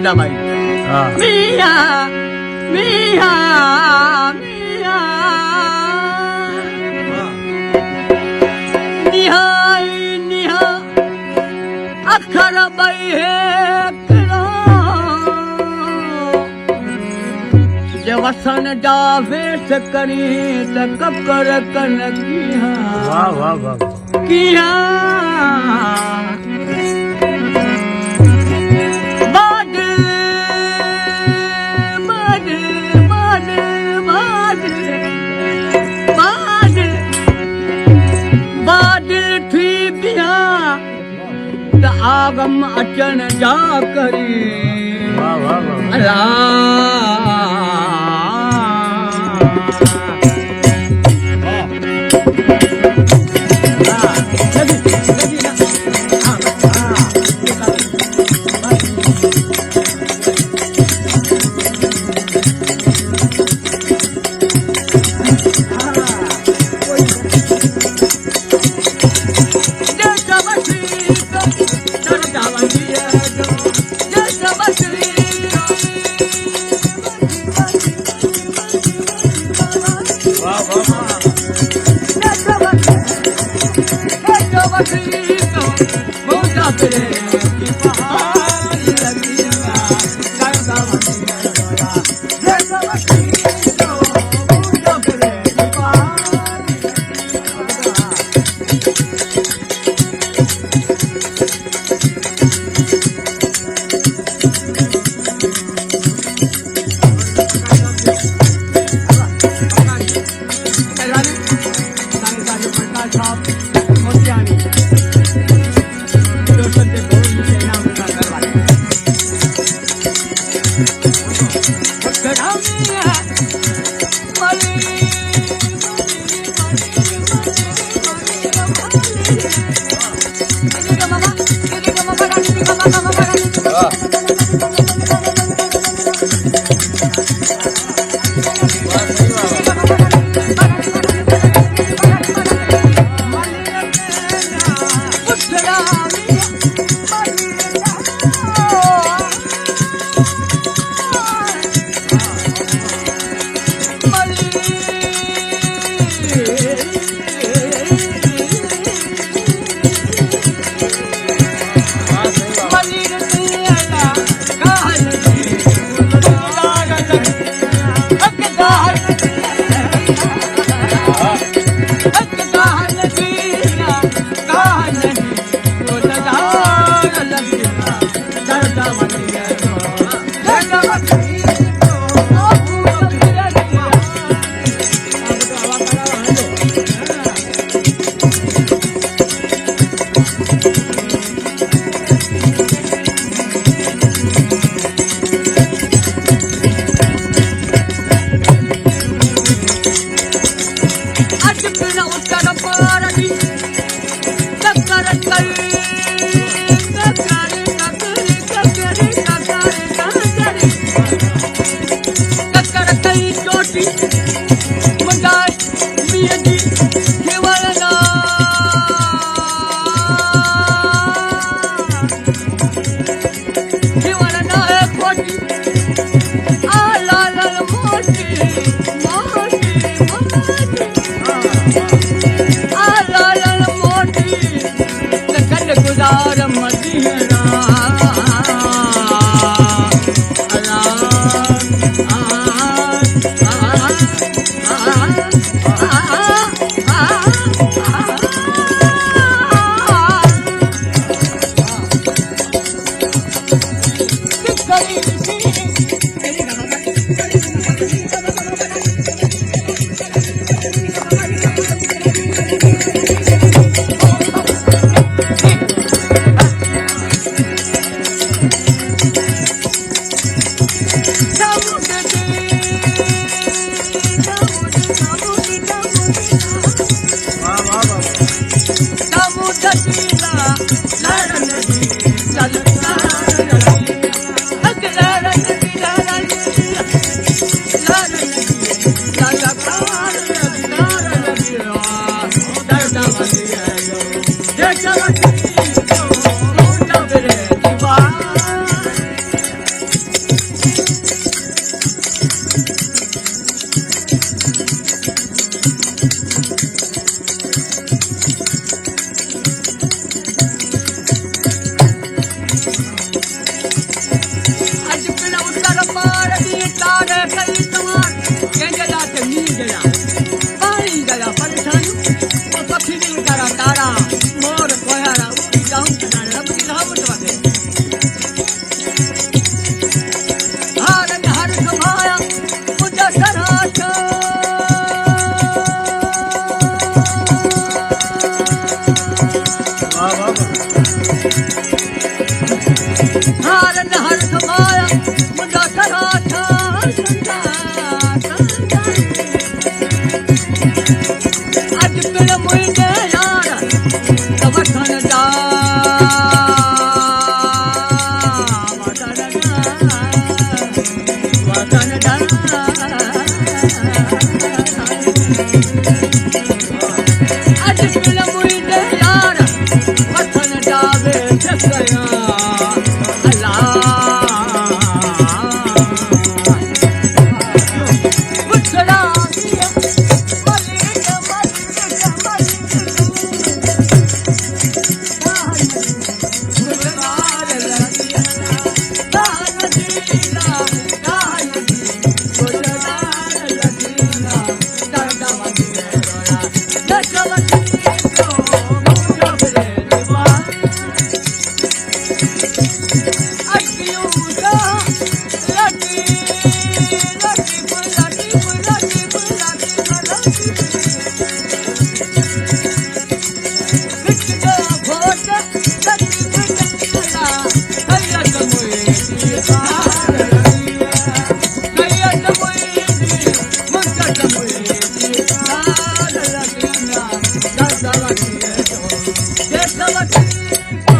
गोंदाबाई मिया मिया मिया निहाय निहा अखर बाई हे वसन जावेश करी तकर कन किया वाह वाह वाह किया बादल बादल बादल बादल बादल बादल थी बिया त आगम अचन जा करी वाह वाह वाह अल्लाह आज पिला उत्तर मारती तारे कई तमार के जला ते नी जला पानी जला परेशान ओ पक्षी दिल करा तारा मोर कोयारा उड़ी जाऊं तना रब की रहमत वाके हारन हर समाया मुझा सराचा वाह वाह वाह हारन हर समाया मुझा सराचा आज पिल मुझे यार तवसन जा वतन जा आज पिल मुझे यार वतन जावे छकया अल्लाह उछला दिया मलिक Yes,